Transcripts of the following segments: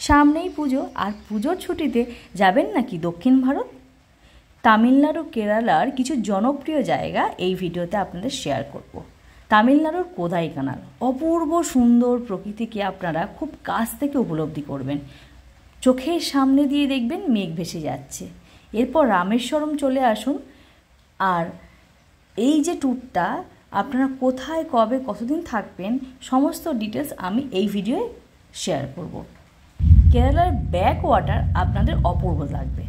সামনেই পুজো, আর পুজোর ছুটিতে যাবেন নাকি দক্ষিণ ভারত? তামিলনাড়ু কেরালার কিছু জনপ্রিয় জায়গা এই ভিডিওতে আপনাদের শেয়ার করব। তামিলনাড়ুর কোদাইকানাল অপূর্ব সুন্দর প্রকৃতিকে আপনারা খুব কাছ থেকে উপলব্ধি করবেন। চোখের সামনে দিয়ে দেখবেন মেঘ ভেসে যাচ্ছে। এরপর রামেশ্বরম চলে আসুন। আর এই যে ট্যুরটা আপনারা কোথায়, কবে, কতদিন থাকবেন সমস্ত ডিটেলস আমি এই ভিডিওয়ে শেয়ার করব। কেরালার ব্যাক ওয়াটার আপনাদের অপূর্ব লাগবে,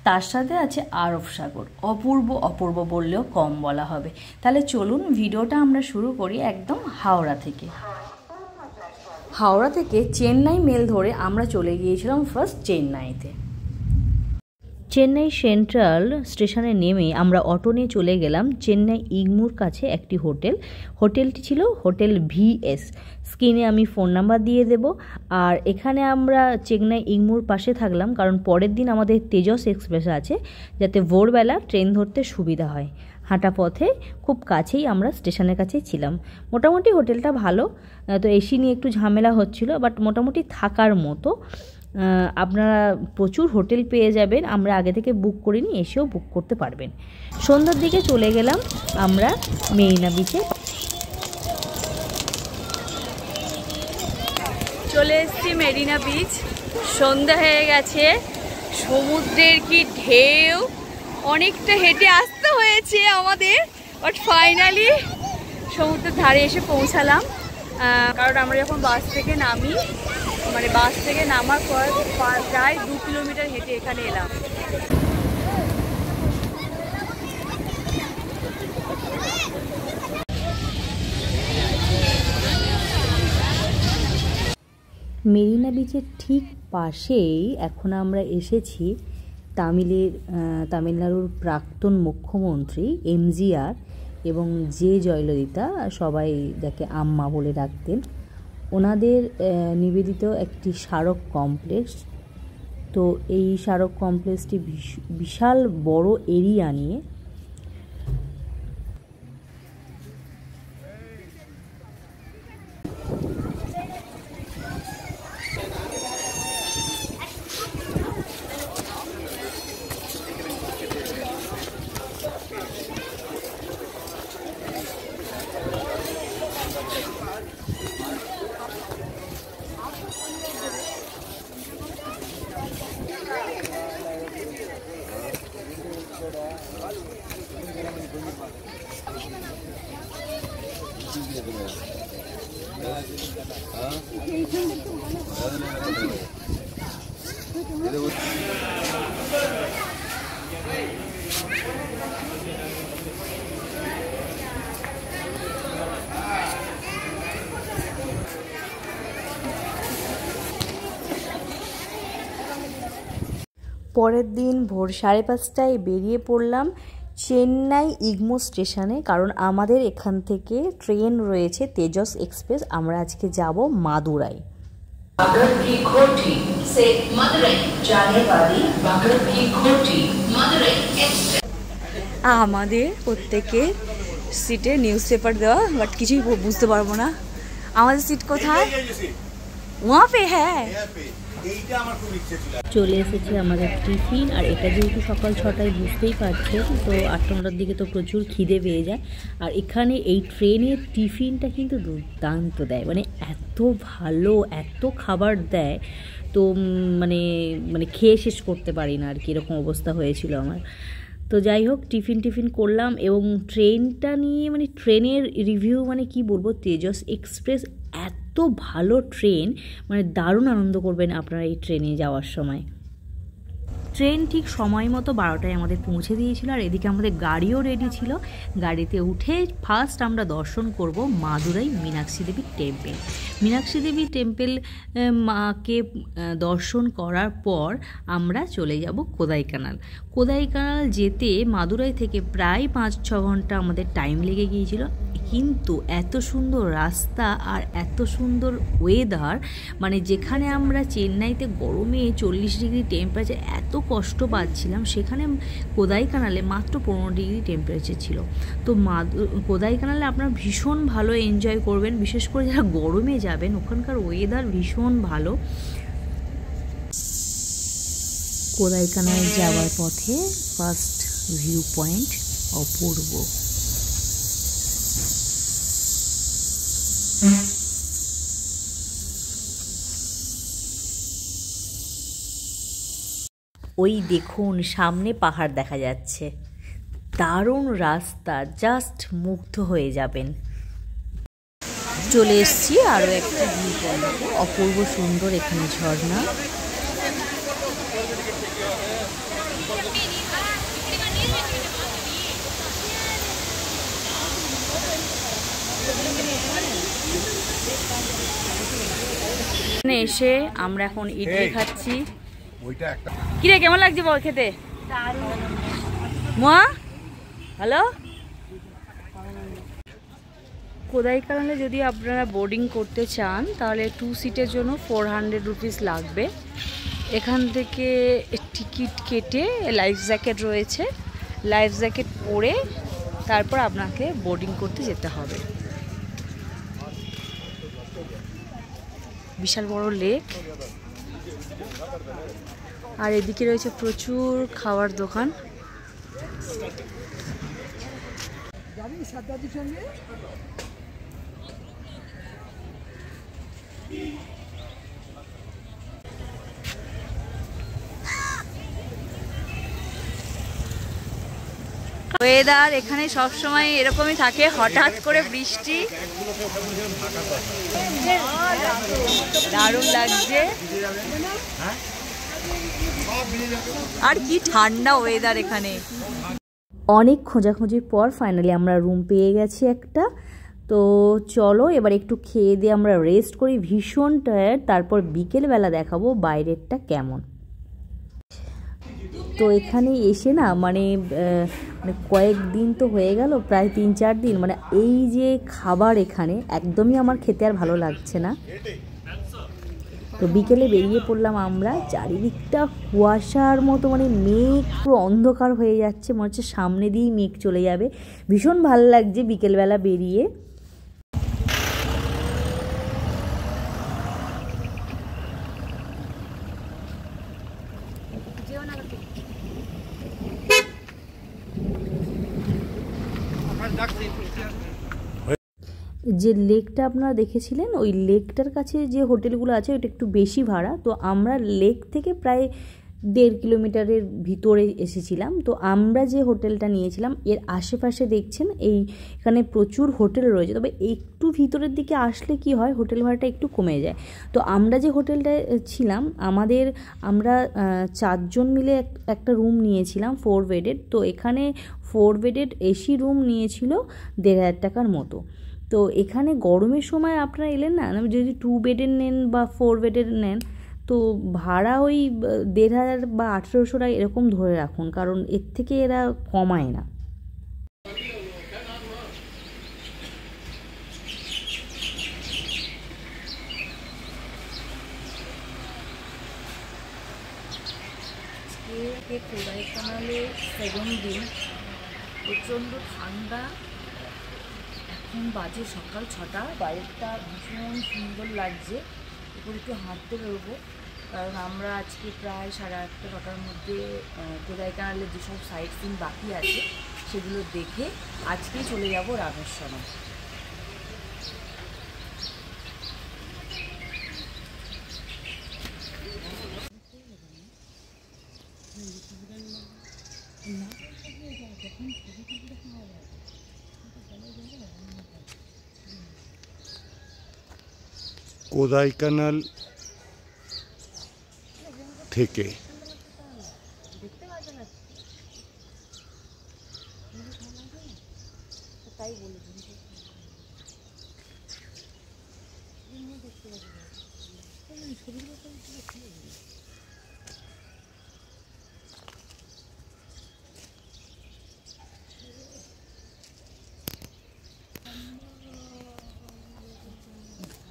তার সাথে আছে আরব সাগর। অপূর্ব অপূর্ব বললেও কম বলা হবে। তাহলে চলুন ভিডিওটা আমরা শুরু করি একদম হাওড়া থেকে। হাওড়া থেকে চেন্নাই মেল ধরে আমরা চলে গিয়েছিলাম ফার্স্ট চেন্নাইতে। চেন্নাই সেন্ট্রাল স্টেশনে নেমে আমরা অটো নিয়ে চলে গেলাম চেন্নাই ইগমুর কাছে একটি হোটেল। হোটেলটি ছিল হোটেল VS। স্ক্রিনে আমি ফোন নাম্বার দিয়ে দেব। আর এখানে আমরা চেন্নাই ইগমুর পাশে থাকলাম কারণ পরের দিন আমাদের তেজস এক্সপ্রেস আছে, যাতে ভোরবেলা ট্রেন ধরতে সুবিধা হয়। হাঁটা পথে খুব কাছেই আমরা স্টেশনের কাছেই ছিলাম। মোটামুটি হোটেলটা ভালো, তো এসি নিয়ে একটু ঝামেলা হচ্ছিল, বাট মোটামুটি থাকার মতো। আপনারা প্রচুর হোটেল পেয়ে যাবেন, আমরা আগে থেকে বুক করিনি, এসেও বুক করতে পারবেন। সন্ধ্যার দিকে চলে গেলাম আমরা মেরিনা বিচে। চলে এসেছি মেরিনা বিচ। সন্ধ্যা হয়ে গেছে, সমুদ্রের কি ঢেউ, অনেকটা হেঁটে আসতে হয়েছে আমাদের, বাট ফাইনালি সমুদ্রের ধারে এসে পৌঁছালাম। কারণ আমরা যখন বাস থেকে নামি, মানে বাস থেকে নামার পর প্রায় 2 কিলোমিটার হেঁটে এখানে এলাম। মেরিনা বিচের ঠিক পাশেই এখন আমরা এসেছি তামিলনাড়ুর প্রাক্তন মুখ্যমন্ত্রী MGR এবং জয়ললিতা, সবাই যাকে আম্মা বলে ডাকতেন, ওনাদের নিবেদিত একটি স্মারক কমপ্লেক্স। তো এই স্মারক কমপ্লেক্সটি বিশাল বড় এরিয়া নিয়ে। পরের দিন ভোর 5:30টায় বেরিয়ে পড়লাম চেন্নাই ইগমো স্টেশনে, কারণ আমাদের এখান থেকে ট্রেন রয়েছে তেজস এক্সপ্রেস। আমরা আজকে যাব মাদুরাই। আমাদের প্রত্যেকের সিটে নিউজ পেপার দেওয়া, বাট কিছুই বুঝতে পারবো না আমাদের সিট কোথায়। ওয়া পে হ্যাঁ। চলে এসেছে আমাদের টিফিন। আর এটা যেহেতু সকাল 6টায় বুঝতেই পারছেন, তো 8-9টার দিকে তো প্রচুর খিদে পেয়ে যায়। আর এখানে এই ট্রেনের টিফিনটা কিন্তু দুর্দান্ত দেয়, মানে এত ভালো, এত খাবার দেয়, তো মানে খেয়ে শেষ করতে পারি না আর কি, এরকম অবস্থা হয়েছিল আমার। তো যাই হোক, টিফিন করলাম। এবং ট্রেনটা নিয়ে, মানে ট্রেনের রিভিউ মানে কি বলবো, তেজস এক্সপ্রেস এত ভালো ট্রেন, মানে দারুণ আনন্দ করবেন আপনারা এই ট্রেনে যাওয়ার সময়। ট্রেন ঠিক সময় মতো 12টায় আমাদের পৌঁছে দিয়েছিল। আর এদিকে আমাদের গাড়িও রেডি ছিল। গাড়িতে উঠে ফার্স্ট আমরা দর্শন করব মাদুরাই মীনাক্ষী দেবী টেম্পল। মীনাক্ষী দেবী টেম্পল মাকে দর্শন করার পর আমরা চলে যাব কোদাইকানাল। কোদাইকানাল যেতে মাদুরাই থেকে প্রায় 5-6 ঘন্টা আমাদের টাইম লেগে গিয়েছিল। কিন্তু এত সুন্দর রাস্তা আর এত সুন্দর ওয়েদার, মানে যেখানে আমরা চেন্নাইতে গরমে 40 ডিগ্রি টেম্পারেচার এত কষ্ট পাচ্ছিলাম, সেখানে কোদাইকানালে মাত্র 15 ডিগ্রি টেম্পারেচার ছিল। তো কোদাইকানালে আপনারা ভীষণ ভালো এনজয় করবেন, বিশেষ করে যারা গরমে যাবেন, ওখানকার ওয়েদার ভীষণ ভালো। কোদাইকানাল যাওয়ার পথে ফার্স্ট ভিউ পয়েন্ট অপূর্ব। ওই দেখুন সামনে পাহাড় দেখা যাচ্ছে, দারুণ রাস্তা, জাস্ট মুগ্ধ হয়ে যাবেন। চলে এসছি আরও একটা ভিউ পয়েন্টে, অপূর্ব সুন্দর এখানে ঝর্ণা। এখানে এসে আমরা এখন ইডলি খাচ্ছি। কিরে কেমন লাগছে বল খেতে? মা হ্যালো। কোদাইকানালে যদি আপনারা বোর্ডিং করতে চান তাহলে 2 সিটের জন্য 400 রুপিস লাগবে। এখান থেকে টিকিট কেটে লাইফ জ্যাকেট রয়েছে, লাইফ জ্যাকেট পরে তারপর আপনাকে বোর্ডিং করতে যেতে হবে। বিশাল বড় লেক, আর এদিকে রয়েছে প্রচুর খাওয়ার দোকান। ওয়েদার এখানে সবসময় এরকমই থাকে, হঠাৎ করে বৃষ্টি, দারুণ লাগছে। আর কি ঠান্ডা ওয়েদার এখানে। অনেক খোঁজাখুঁজির পর ফাইনালি আমরা রুম পেয়ে গেছি একটা। তো চলো এবার একটু খেয়ে দিয়ে আমরা রেস্ট করি, ভীষণ টায়ার্ড। তারপর বিকেলবেলা দেখাবো বাইরেরটা কেমন। তো এখানে এসে না মানে কয়েকদিন তো হয়ে গেল, প্রায় 3-4 দিন, মানে এই যে খাবার এখানে একদমই আমার খেতে আর ভালো লাগছে না। তো বিকেলে বেরিয়ে পড়লাম আমরা, চারিদিকটা কুয়াশার মতো, মানে মেঘ পুরো অন্ধকার হয়ে যাচ্ছে, মনে হচ্ছে সামনে দিয়েই মেঘ চলে যাবে। ভীষণ ভালো লাগছে বিকেলবেলা বেরিয়ে। যে লেকটা আপনারা দেখেছিলেন, ওই লেকটার কাছে যে হোটেলগুলো আছে ওটা একটু বেশি ভাড়া। তো আমরা লেক থেকে প্রায় 1.5 কিলোমিটারের ভিতরে এসেছিলাম। তো আমরা যে হোটেলটা নিয়েছিলাম এর আশেপাশে দেখছেন এখানে প্রচুর হোটেল রয়েছে, তবে একটু ভিতরের দিকে আসলে কি হয় হোটেল ভাড়াটা একটু কমে যায়। তো আমরা যে হোটেলটায় ছিলাম আমরা 4 জন মিলে একটা রুম নিয়েছিলাম 4 বেডের। তো এখানে 4 বেডের এসি রুম নিয়েছিল 1,500 টাকার মতো। তো এখানে গরমের সময় আপনারা এলেন না, যদি 2 বেডের নেন বা 4 বেডের নেন তো ভাড়া ওই 1,500 বা 1,800 টাকা এরকম ধরে রাখুন, কারণ এর থেকে এরা কমায় না। কোদাইকানালে 7 দিন, প্রচণ্ড ঠান্ডা। এখন বাজে সকাল 6টা, বাইরেটা ভীষণ সুন্দর লাগছে। এরপর একটু হাঁটতে বেরোবো, কারণ আমরা আজকে প্রায় 8:30-9টার মধ্যে কোদাইকানালের যেসব সাইট সিন বাকি আছে সেগুলো দেখে আজকেই চলে যাব রামেশ্বরম। কোদাইকানাল থেকে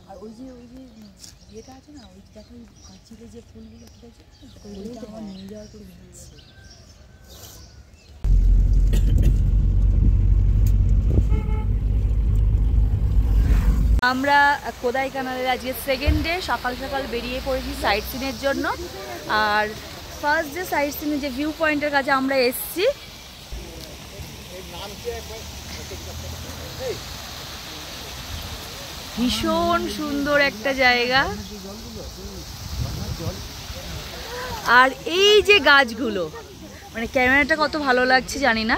আর ওই যে ইয়েটা আছে না, ওই দেখো কাঁচিলে যে ফুলগুলো ফুটেছে ওইটা আমার নিয়ে যাওয়ার করে নিচ্ছে। আমরা কোদাইকানালের আজকে 2nd ডে, সকাল সকাল বেরিয়ে পড়েছি সাইট সিনের জন্য। আর ফার্স্ট যে সাইট সিন যে ভিউ পয়েন্টের কাছে আমরা এসেছি, ভীষণ সুন্দর একটা জায়গা। আর এই যে গাছগুলো, মানে ক্যামেরাটা কত ভালো লাগছে জানি না,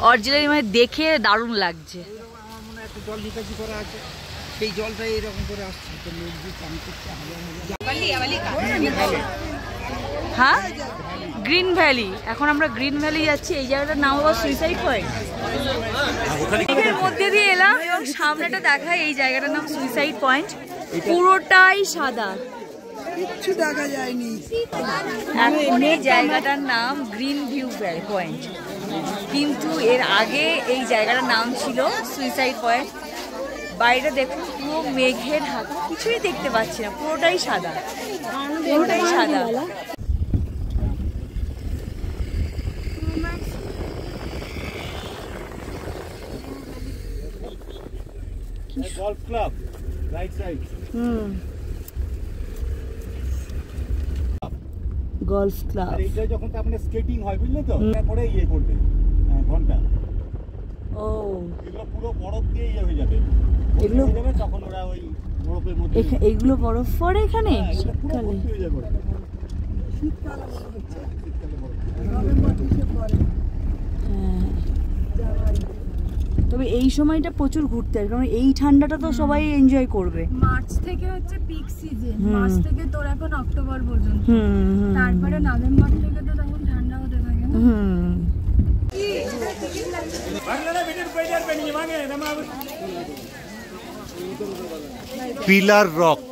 অরিজিনালি মানে দেখে দারুণ লাগছে। জল নিকাশি করা আছে, সেই জলটা এইরকম করে আসছে। হ্যাঁ, গ্রিন ভ্যালি। এখন আমরা গ্রিন ভ্যালি যাচ্ছি। এই জায়গাটার নাম আবার সুইসাইড পয়েন্ট। এর মধ্যে দিয়ে এলাম এবং সামনেটা দেখায়, এই জায়গাটার নাম সুইসাইড পয়েন্ট। পুরোটাই সাদা, কিচ্ছু দেখা যায়নি। এখন এই জায়গাটার নাম গ্রিন ভিউ পয়েন্ট, কিন্তু এর আগে এই জায়গাটার নাম ছিল সুইসাইড পয়েন্ট। বাইরে দেখুন পুরো মেঘে ঢাকা, কিছুই দেখতে পাচ্ছি না, পুরোটাই সাদা, পুরোটাই সাদা। Golf club right side. Golf club. আর এইটা যখন আপনি স্কেটিং হয় বুঝলে তো, তারপরে ইয়ে করবে ঘন্টা। ও, এগুলো পুরো বরফ দিয়ে ইয়ে হয়ে যাবে, এগুলো হয়ে যাবে তখন ওরা ওই বরফের মধ্যে এগুলো বরফ পড়ে এখানে পুরো শীতকালে। ভর্তি হয়ে যাবে। তবে এই সময়টা প্রচুর ঘুরতে হয়, কারণ এই ঠান্ডাটা তো সবাই এনজয় করবে। মার্চ থেকে হচ্ছে পিক সিজন, মার্চ থেকে তোর এখন অক্টোবর পর্যন্ত, তারপরে নভেম্বর থেকে তো তখন ঠান্ডা হতে থাকে না। পিলার রক,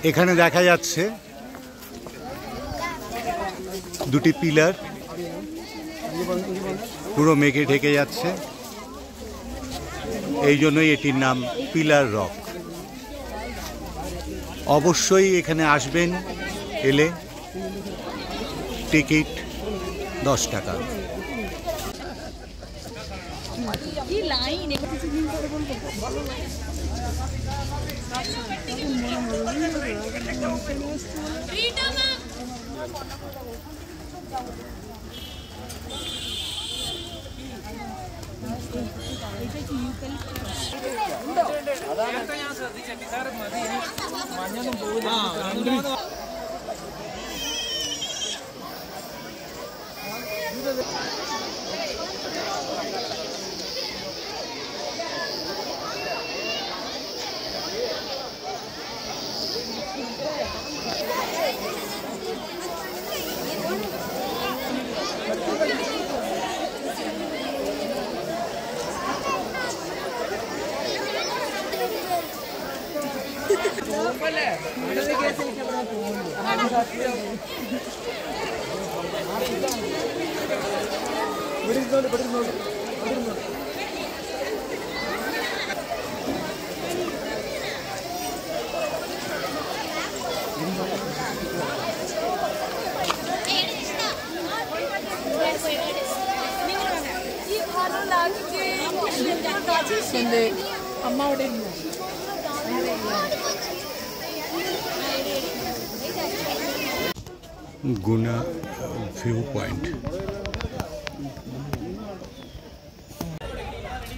এখানে দেখা যাচ্ছে দুটি পিলার পুরো মেঘে ঢেকে যাচ্ছে, এই জন্যই এটির নাম পিলার রক। অবশ্যই এখানে আসবেন, এলে টিকিট 10 টাকা। কি লাইন গুনা ভিউ পয়েন্ট।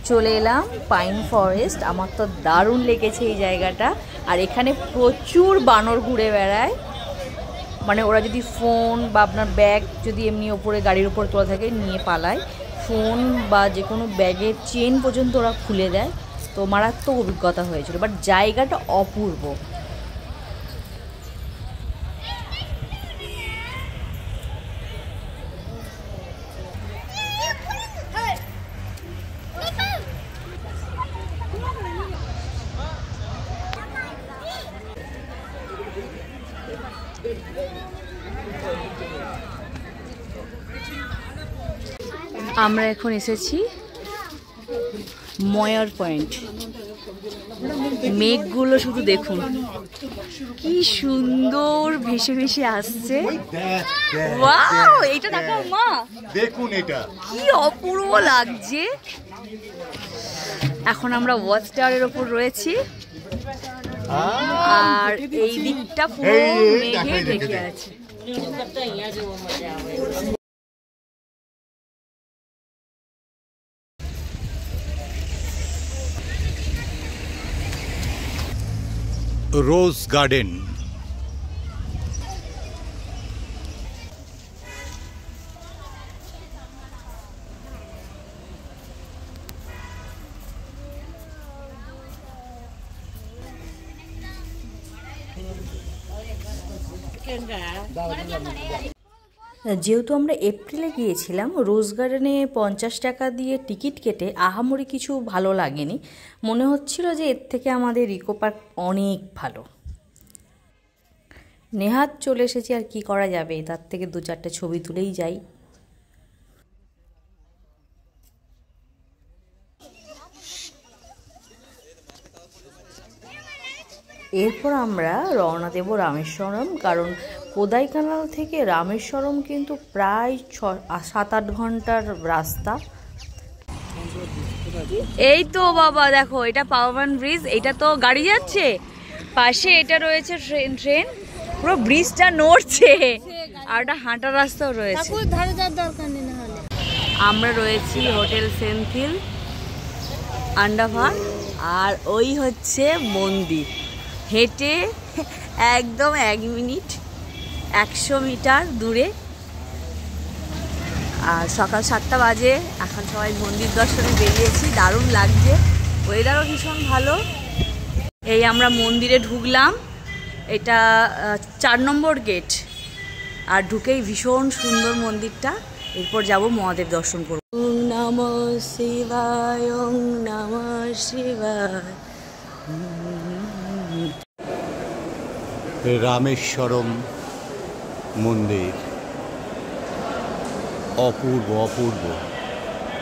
চলে এলাম পাইন ফরেস্ট। আমার তো দারুণ লেগেছে এই জায়গাটা। আর এখানে প্রচুর বানর ঘুরে বেড়ায়, মানে ওরা যদি ফোন বা আপনার ব্যাগ যদি এমনি ওপরে গাড়ির উপর তোলা থাকে নিয়ে পালায়, ফোন বা যে কোনো ব্যাগের চেন পর্যন্ত ওরা খুলে দেয়। তো মারাত্মক অভিজ্ঞতা হয়েছিল, বাট জায়গাটা অপূর্ব। আমরা এখন এসেছি ময়ার পয়েন্ট। মেঘগুলো শুধু দেখুন কি সুন্দর ভেসে ভেসে আসছে। ওয়াও, এইটা দেখাও মা, দেখুন এটা কি অপূর্ব লাগছে। এখন আমরা ওয়াচ টাওয়ারের ওপর রয়েছি। আর এই দিকটা পুরো মেঘে ঢেকে আছে। রোজ গার্ডেন। যেহেতু আমরা এপ্রিলে গিয়েছিলাম, রোজ গার্ডেনে 50 টাকা দিয়ে টিকিট কেটে আহামরি কিছু ভালো লাগেনি। মনে হচ্ছিল যে এর থেকে আমাদের ইকো পার্ক অনেক ভালো। নেহাত চলে এসেছি, আর কি করা যাবে, তার থেকে 2-4টে ছবি তুলেই যাই। এরপর আমরা রওনা দেব রামেশ্বরম, কারণ কোদাইকানাল থেকে রামেশ্বরম কিন্তু প্রায় 7-8 ঘন্টার রাস্তা। এই তো বাবা দেখো, এটা পাওয়ান ব্রিজ, এটা তো গাড়ি যাচ্ছে পাশে, এটা রয়েছে ট্রেন, পুরো ব্রিজটা নড়ছে, আর একটা হাঁটার রাস্তাও রয়েছে। আমরা রয়েছি হোটেল সেন্থিল আন্ডাভা, আর ওই হচ্ছে মন্দির। হেঁটে একদম 1 মিনিট 100 মিটার দূরে। আর সকাল 7টা বাজে, এখন সবাই মন্দির দর্শনে বেরিয়েছি, দারুণ লাগছে, ওয়েদারও ভীষণ ভালো। এই আমরা মন্দিরে ঢুকলাম, এটা 4 নম্বর গেট, আর ঢুকেই ভীষণ সুন্দর মন্দিরটা। এরপর যাব মহাদেব দর্শন করব। ওং নমঃ শিবায়, ওং নমঃ শিবায়। রামেশ্বরম মন্দির অপূর্ব অপূর্ব।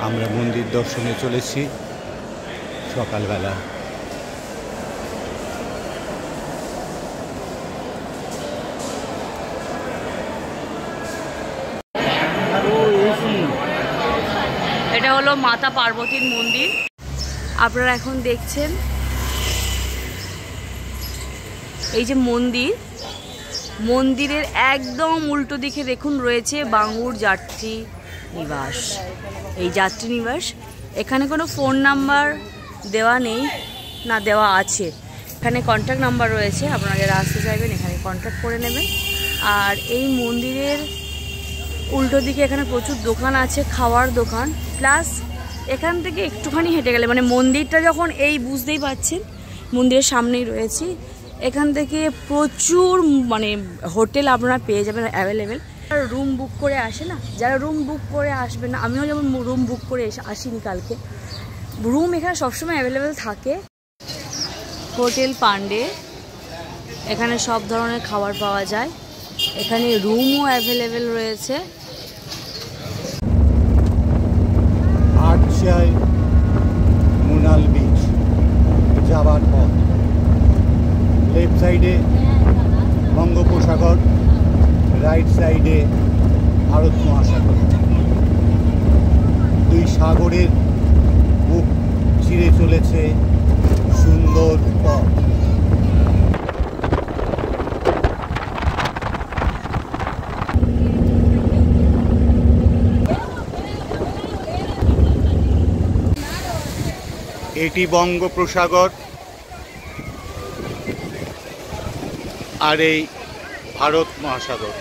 আমরা মন্দির দর্শনে চলেছি সকালবেলা। এটা হলো মাতা পার্বতীর মন্দির, আপনারা এখন দেখছেন। এই যে মন্দিরের একদম উল্টো দিকে দেখুন রয়েছে বাঙ্গুর যাত্রী নিবাস। এই যাত্রী নিবাস, এখানে কোনো ফোন নাম্বার দেওয়া নেই, না দেওয়া আছে, এখানে কন্ট্যাক্ট নাম্বার রয়েছে, আপনারা যারা আসতে চাইবেন এখানে কন্ট্যাক্ট করে নেবেন। আর এই মন্দিরের উল্টো দিকে এখানে প্রচুর দোকান আছে, খাওয়ার দোকান, প্লাস এখান থেকে একটুখানি হেঁটে গেলে, মানে মন্দিরটা যখন এই বুঝতেই পারছেন মন্দিরের সামনেই রয়েছি, এখান থেকে প্রচুর মানে হোটেল আপনারা পেয়ে যাবেন অ্যাভেলেবেল। রুম বুক করে আসে না, যারা রুম বুক করে আসবে না, আমিও যেমন রুম বুক করে আসিনি কালকে, রুম এখানে সবসময় অ্যাভেলেবেল থাকে। হোটেল পান্ডে, এখানে সব ধরনের খাবার পাওয়া যায়, এখানে রুমও অ্যাভেলেবেল রয়েছে। আটচাই মুনাল বিচ যাবার পথ, লেফট সাইডে বঙ্গোপসাগর, রাইট সাইডে ভারত মহাসাগর। দুই সাগরের বুক চিরে চলেছে সুন্দর পথ। এটি বঙ্গোপসাগর, আর এই ভারত মহাসাগর,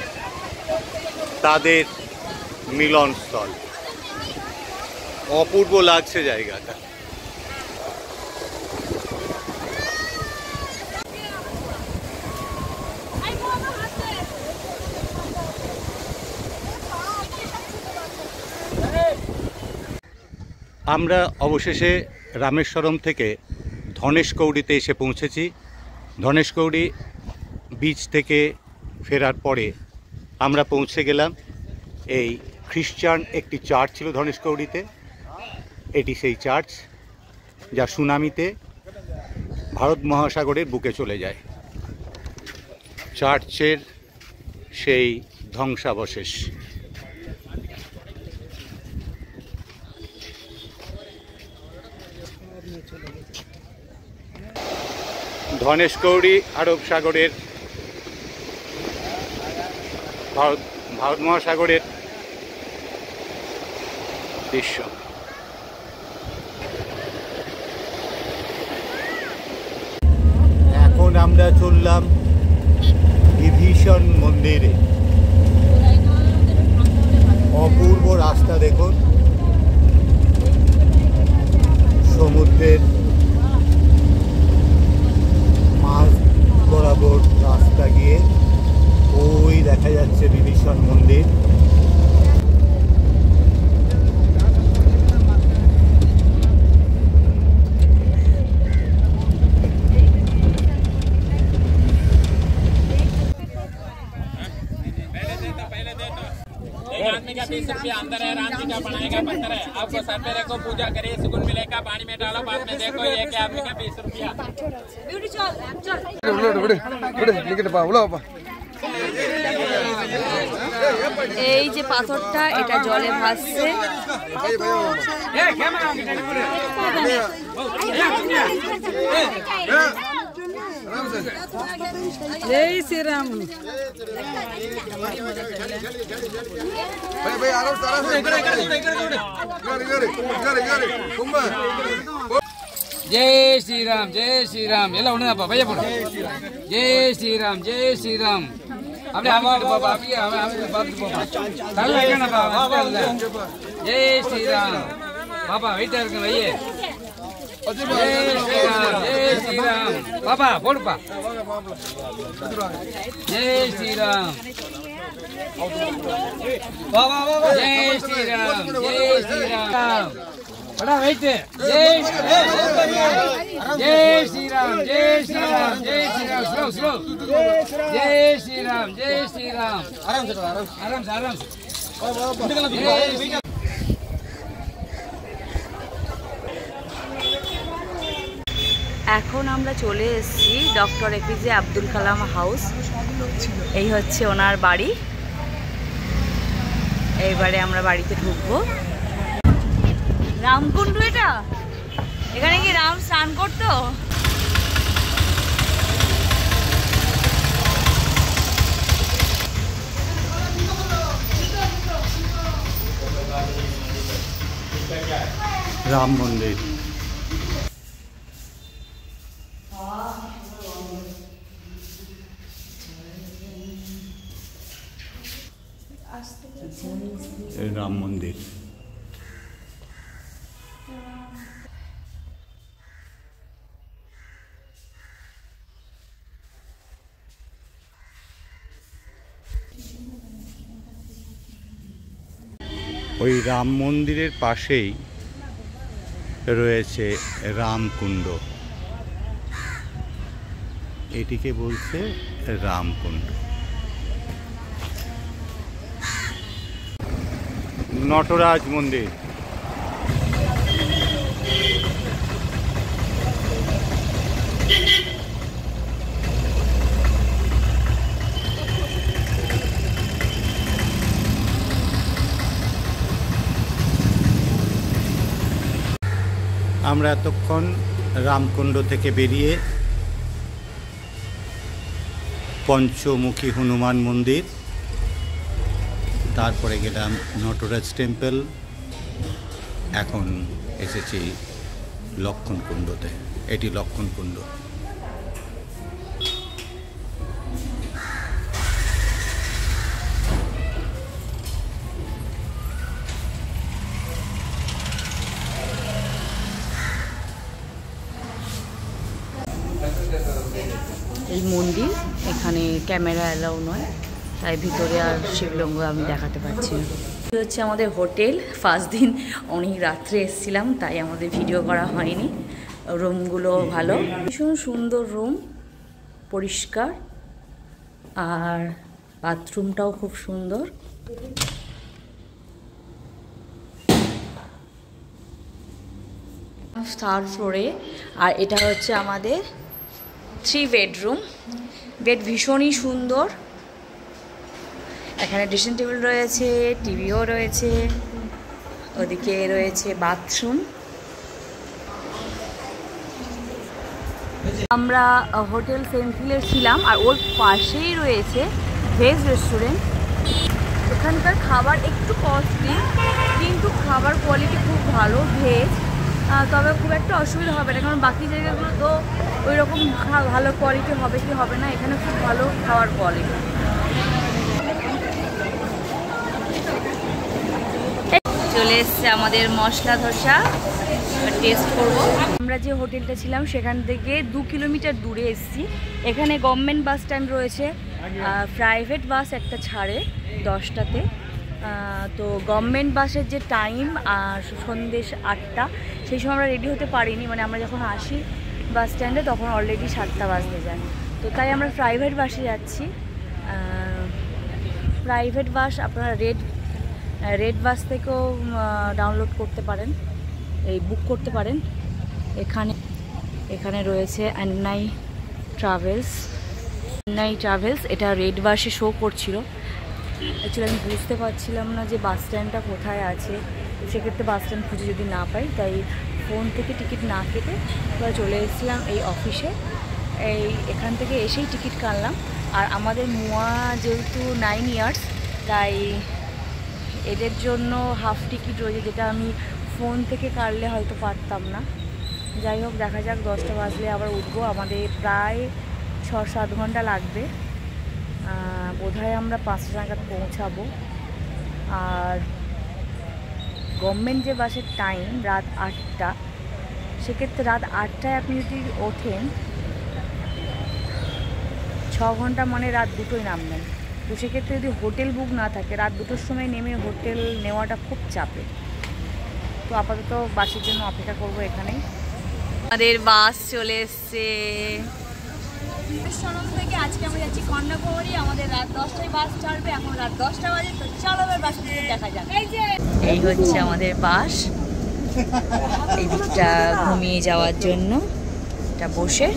তাদের মিলনস্থল। অপূর্ব লাগছে জায়গাটা। আমরা অবশেষে রামেশ্বরম থেকে ধনেশকৌড়িতে এসে পৌঁছেছি। ধনেশকৌড়ি বিচ থেকে ফেরার পরে আমরা পৌঁছে গেলাম এই খ্রিস্টান একটি চার্চ ছিল ধনেশকৌড়িতে। এটি সেই চার্চ যা সুনামিতে ভারত মহাসাগরের বুকে চলে যায়। চার্চের সেই ধ্বংসাবশেষ। ধনেশগৌরী আরব সাগরের ভারত মহাসাগরের দৃশ্য। এখন আমরা চললাম বিভীষণ মন্দিরে। অপূর্ব রাস্তা দেখুন, সমুদ্রের মাঝ বরাবর রাস্তা গিয়ে ওই দেখা যাচ্ছে বিভীষণ মন্দির। अंदर है, राम जी का बनाएगा पत्थर है। आपको सवेरे को पूजा करिए, सुकून मिलेगा। पानी में डालो, बाद में देखो ये क्या आदमी का 20 रुपया। এই যে পাথরটা, এটা জলে ভাসছে। जय श्री राम। जय श्री राम, जय श्री राम। ಎಲ್ಲ ಉಣ್ಣಪ್ಪ ಭಯ ಪಡ। जय श्री राम, जय श्री राम। अपने आवाज बाबा अभी हमें बात बाबा चल लगे ना बाबा। जय श्री राम बाबा, वेटर के भैया। जय श्री राम, जय श्री राम बाबा बोल पा। जय श्री राम बाबा बाबा। जय श्री राम, जय श्री राम। बड़ा वेट। जय श्री राम, जय श्री राम, जय श्री राम, जय श्री राम। Slow slow. जय श्री राम, जय श्री राम। आराम से आराम से आराम से। এখন আমরা চলে এসেছি doctor APJ Abdul Kalam house. এই হচ্ছে ওনার বাড়ি। এইবারে আমরা বাড়িতে ঢুকবো। রামকুণ্ড এটা, এখানে কি রাম স্নান করতো? রাম মন্দির। রাম মন্দির। ওই রাম মন্দিরের পাশেই রয়েছে রামকুণ্ড। এটিকে বলছে রামকুণ্ড। নটরাজ মন্দির। আমরা এতক্ষণ রামকুণ্ড থেকে বেরিয়ে পঞ্চমুখী হনুমান মন্দির, তারপরে গেলাম নটরাজ টেম্পল, এখন এসেছি লক্ষণকুণ্ডতে। এটি লক্ষণকুণ্ড। এই মন্দির, এখানে ক্যামেরা অ্যালাউ নয়, তাই ভিতরে আর শিবলিঙ্গ আমি দেখাতে পারছি না। এটা হচ্ছে আমাদের হোটেল। ফার্স্ট দিন অনেক রাত্রে এসেছিলাম, তাই আমাদের ভিডিও করা হয়নি। রুমগুলো ভালো, ভীষণ সুন্দর রুম, পরিষ্কার, আর বাথরুমটাও খুব সুন্দর। থার্ড ফ্লোরে। আর এটা হচ্ছে আমাদের 3 বেডরুম। বেড ভীষণই সুন্দর। এখানে ড্রেসিং টেবিল রয়েছে, টিভিও রয়েছে, ওদিকে রয়েছে বাথরুম। আমরা হোটেল সেন্ট্রিলে ছিলাম, আর ওর পাশেই রয়েছে ভেজ রেস্টুরেন্ট। এখানকার খাবার একটু কস্টলি, কিন্তু খাবার কোয়ালিটি খুব ভালো ভেজ, তবে খুব একটা অসুবিধা হবে না, কারণ বাকি জায়গাগুলো তো ওই রকম ভালো কোয়ালিটি হবে কি হবে না, এখানে খুব ভালো খাবার কোয়ালিটি। চলে এসছে আমাদের মশলা ধোসা, টেস্ট করব। আমরা যে হোটেলটা ছিলাম সেখান থেকে 2 কিলোমিটার দূরে এসেছি। এখানে গভর্নমেন্ট বাস স্ট্যান্ড রয়েছে, প্রাইভেট বাস একটা ছাড়ে 10টাতে। তো গভর্নমেন্ট বাসের যে টাইম সন্ধ্যে 8টা, সেই সময় আমরা রেডি হতে পারিনি, মানে আমরা যখন আসি বাস স্ট্যান্ডে তখন অলরেডি 7টা বাজতে যায়। তো তাই আমরা প্রাইভেট বাসে যাচ্ছি। প্রাইভেট বাস আপনারা রেড বাস থেকেও ডাউনলোড করতে পারেন, এই বুক করতে পারেন। এখানে রয়েছে আন্নাই ট্রাভেলস, এটা রেড বাসে শো করছিল। অ্যাকচুয়ালি আমি বুঝতে পারছিলাম না যে বাস স্ট্যান্ডটা কোথায় আছে, সেক্ষেত্রে বাস স্ট্যান্ড খুঁজে যদি না পাই, তাই ফোন থেকে টিকিট না কেটে এবার চলে এসেছিলাম এই অফিসে। এখান থেকে এসেই টিকিট কাটলাম। আর আমাদের মুয়া যেহেতু 9 ইয়ার্স, তাই এদের জন্য হাফ টিকিট রয়েছে, যেটা আমি ফোন থেকে কাটলে হয়তো পারতাম না। যাই হোক, দেখা যাক, 10টা বাজলে আবার উঠবো। আমাদের প্রায় 6-7 ঘন্টা লাগবে, বোধহয় আমরা 5টা নাগাদ পৌঁছাবো। আর গভর্নমেন্ট যে বাসের টাইম রাত 8টা, সেক্ষেত্রে রাত 8টায় আপনি যদি ওঠেন 6 ঘন্টা, মানে রাত 2টোয় নামবেন। তো সেক্ষেত্রে যদি হোটেল বুক না থাকে, রাত 2টোর সময় নেমে হোটেল নেওয়াটা খুব চাপে। তো আপাতত বাসের জন্য অপেক্ষা করবো এখানেই। আমাদের বাস চলে এসছে সরম থেকে। আজকে আমরা যাচ্ছি কন্যাকুমারী। আমাদের রাত 10টায় বাস ছাড়বে, এখন রাত 10টা বাজে। তো চলো এবার বাস দেখা যাক। এই হচ্ছে আমাদের বাস, এই দিকটা ঘুমিয়ে যাওয়ার জন্য এটা বসে।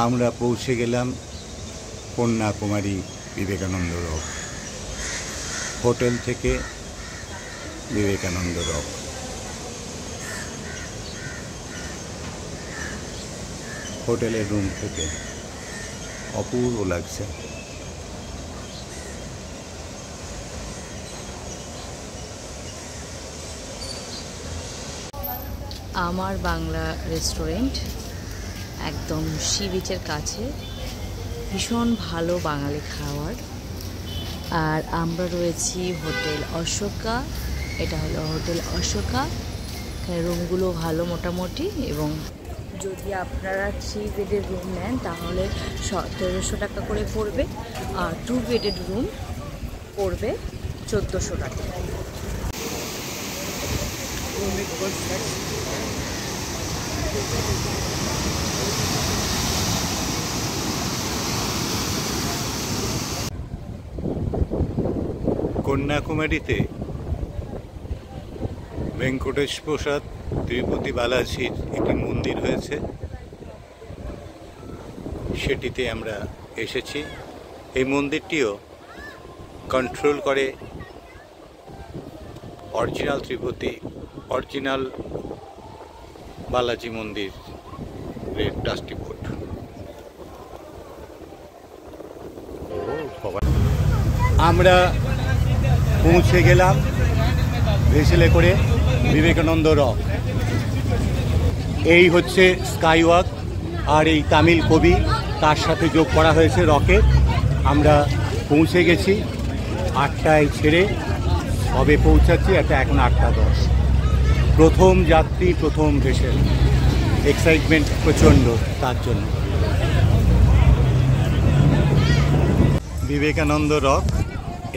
আমরা পৌঁছে গেলাম কন্যাকুমারী বিবেকানন্দ রক। হোটেল থেকে বিবেকানন্দ রক। হোটেলের রুম থেকে অপূর্ব লাগছে। আমার বাংলা রেস্টুরেন্ট, একদম সি বিচের কাছে, ভীষণ ভালো বাঙালি খাবার। আর আমরা রয়েছি হোটেল অশোকা, এটা হলো হোটেল অশোকা। এখানে রুমগুলো ভালো মোটামুটি, এবং যদি আপনারা 3 বেডের রুম নেন তাহলে 1700 টাকা করে পড়বে, আর 2 বেডের রুম পড়বে 1400 টাকা। কন্যাকুমারীতে ভেঙ্কটেশ প্রসাদ তিরুপতি বালাজির একটি মন্দির হয়েছে, সেটিতে আমরা এসেছি। এই মন্দিরটিও কন্ট্রোল করে অরিজিনাল বালাজি মন্দিরের ট্রাস্টি বোর্ড। আমরা পৌঁছে গেলাম ভেসেলে করে বিবেকানন্দ রক। এই হচ্ছে স্কাই ওয়াক, আর এই তামিল কবি তার সাথে যোগ করা হয়েছে রকে। আমরা পৌঁছে গেছি 8টায় ছেড়ে সবে পৌঁছাচ্ছি, এটা এখন 8টা10। প্রথম যাত্রী, প্রথম ভেসেল, এক্সাইটমেন্ট প্রচণ্ড তার জন্য। বিবেকানন্দ রক,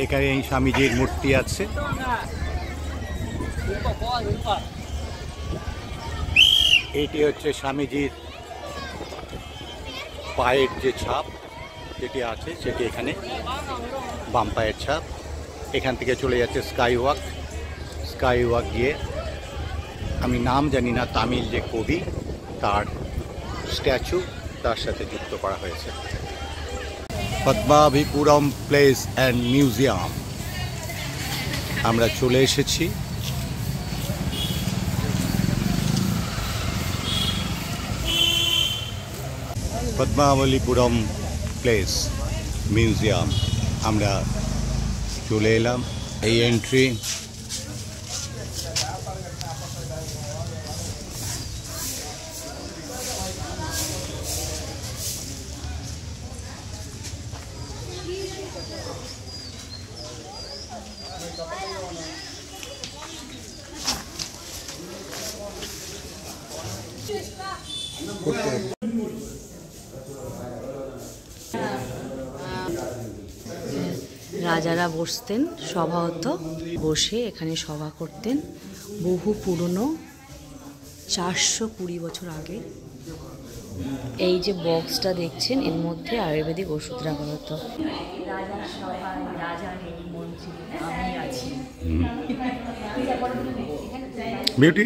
এখানে এই স্বামীজির মূর্তি আছে। এটি হচ্ছে স্বামীজির পায়ের যে ছাপ যেটি আছে, সেটি এখানে বাম পায়ের ছাপ। এখান থেকে চলে যাচ্ছে স্কাই ওয়াক গিয়ে, আমি নাম জানি না, তামিল যে কবি তার স্ট্যাচু তার সাথে যুক্ত করা হয়েছে। পদ্মাভিপুরম প্লেস অ্যান্ড মিউজিয়াম আমরা চলে এসেছি, পদ্মাবলীপুরম প্লেস মিউজিয়াম আমরা চলে এলাম। এই এন্ট্রি। রাজারা বসতেন, সভা হতো, বসে এখানে সভা করতেন। বহু পুরনো, 420 বছর আগে। এই যে বক্সটা দেখছেন, এর মধ্যে আয়ুর্বেদিক ওষুধ রাখা হতো। রাজার সভায় রাজা নেই, মন্ত্রী আমি আছি। Beauty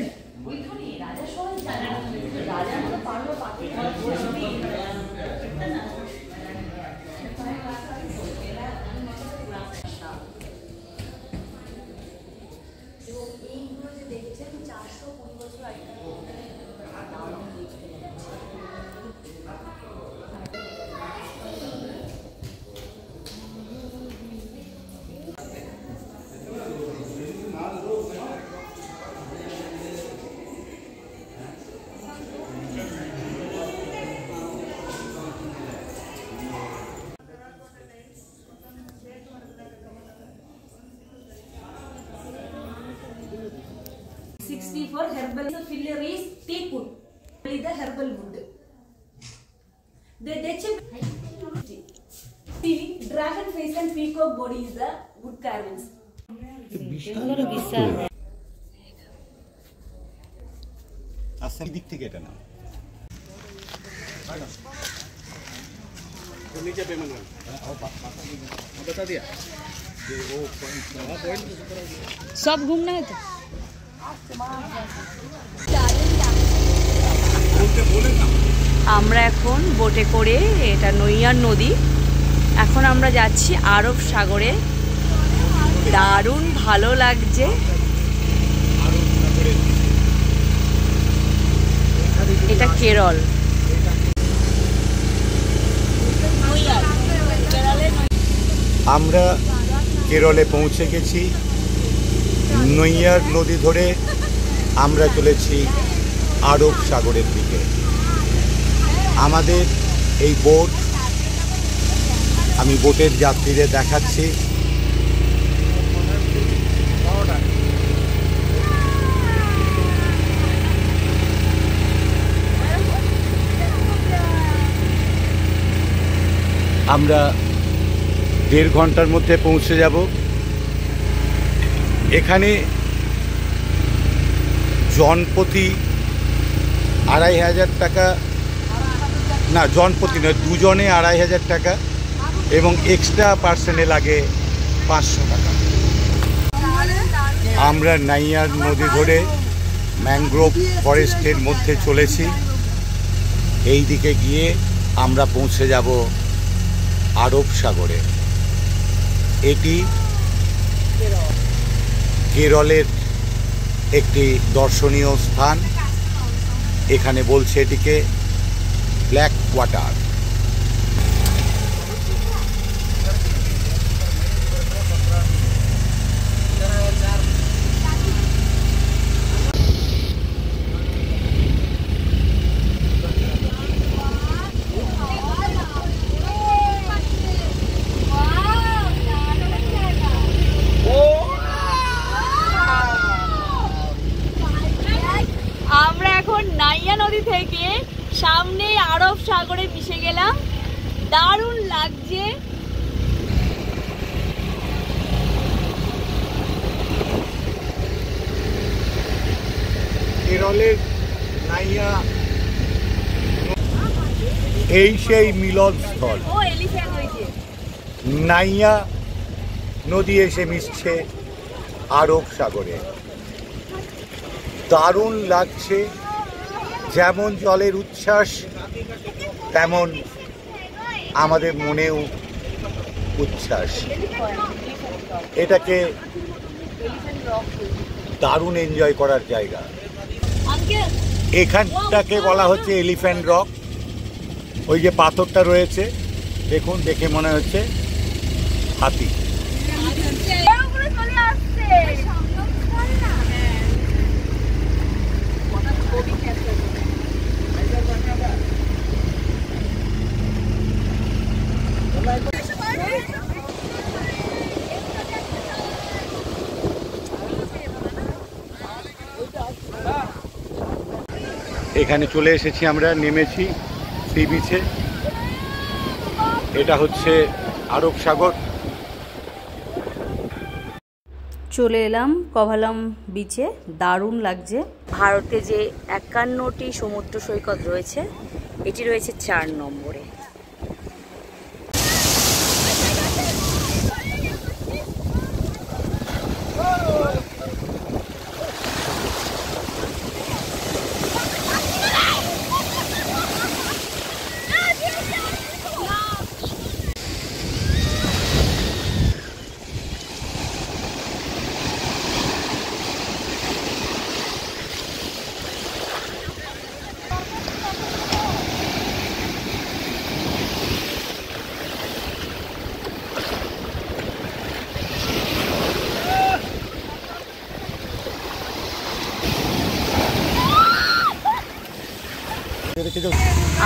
For herbal, the filler is teakwood, the herbal wood. The dragon face and peacock body is the wood carvings. আচ্ছা, দিক থেকে এটা না নিচে পেমেন্ট बता दिया सब घूमना है तो আমরা এখন বোটে করে, এটা নৈয়ার নদী, এখন আমরা যাচ্ছি আরব সাগরে। দারুণ ভালো লাগছে। এটা কেরল। আমরা কেরলে পৌঁছে গেছি। নৈয়ার নদী ধরে আমরা চলেছি আরব সাগরের দিকে। আমাদের এই বোট, আমি বোটের যাত্রীদের দেখাচ্ছি। আমরা 1.5 ঘন্টার মধ্যে পৌঁছে যাব। এখানে জনপ্রতি 2,500 টাকা, না জনপ্রতি নয়, দুজনে 2,500 টাকা এবং এক্সট্রা পার্সনে লাগে 500 টাকা। আমরা নাইয়ার নদী ধরে ম্যানগ্রোভ ফরেস্টের মধ্যে চলেছি। এই দিকে গিয়ে আমরা পৌঁছে যাব আরব সাগরে। এটি কেরলের একটি দর্শনীয় স্থান। এখানে বলছে এটিকে ব্ল্যাক ওয়াটার। আমরা এখন নাইয়া নদী থেকে সামনে আরব সাগরে মিশে গেলাম। দারুণ লাগছে। কেরলের নাইয়া এই সেই মিলনস্থল। নাইয়া নদী এসে মিশছে আরব সাগরে। দারুণ লাগছে। যেমন জলের উচ্ছ্বাস, তেমন আমাদের মনেও উচ্ছ্বাস। এটাকে দারুণ এনজয় করার জায়গা। এখানটাকে বলা হচ্ছে এলিফ্যান্ট রক। ওই যে পাথরটা রয়েছে দেখুন, দেখে মনে হচ্ছে হাতি। এখানে চলে এসেছি আমরা, নেমেছি সি বিচে। এটা হচ্ছে আরব সাগর। চলে এলাম কভালাম বিচে, দারুণ লাগছে। ভারতে যে 51টি সমুদ্র সৈকত রয়েছে, এটি রয়েছে 4 নম্বরে।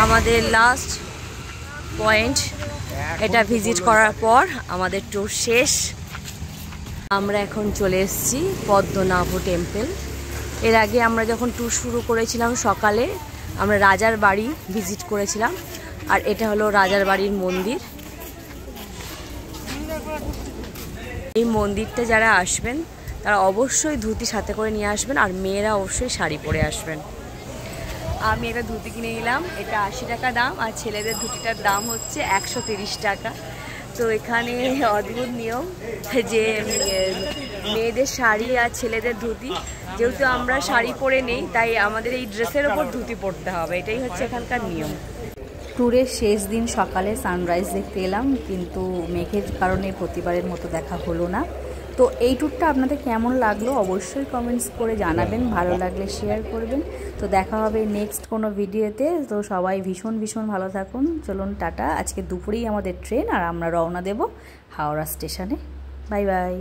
আমাদের লাস্ট পয়েন্ট এটা ভিজিট করার পর আমাদের ট্যুর শেষ। আমরা এখন চলে এসেছি পদ্মনাভ টেম্পল। এর আগে আমরা যখন ট্যুর শুরু করেছিলাম সকালে, আমরা রাজার বাড়ি ভিজিট করেছিলাম, আর এটা হলো রাজার বাড়ির মন্দির। এই মন্দিরটা যারা আসবেন তারা অবশ্যই ধুতি সাথে করে নিয়ে আসবেন, আর মেয়েরা অবশ্যই শাড়ি পরে আসবেন। আমি একটা ধুতি কিনে নিলাম, এটা 80 টাকা দাম, আর ছেলেদের ধুতিটার দাম হচ্ছে 130 টাকা। তো এখানে অদ্ভুত নিয়ম যে মেয়েদের শাড়ি আর ছেলেদের ধুতি, যেহেতু আমরা শাড়ি পরে নেই তাই আমাদের এই ড্রেসের ওপর ধুতি পরতে হবে, এটাই হচ্ছে এখানকার নিয়ম। ট্যুরের শেষ দিন সকালে সানরাইজ দেখতে এলাম, কিন্তু মেঘের কারণে প্রতিবারের মতো দেখা হলো না। তো এই ট্যুরটা আপনাদের কেমন লাগলো অবশ্যই কমেন্টস করে জানাবেন, ভালো লাগলে শেয়ার করবেন। তো দেখা হবে নেক্সট কোনো ভিডিওতে। তো সবাই ভীষণ ভীষণ ভালো থাকুন। চলুন টাটা। আজকে দুপুরেই আমাদের ট্রেন, আর আমরা রওনা দেব হাওড়া স্টেশনে। Bye bye.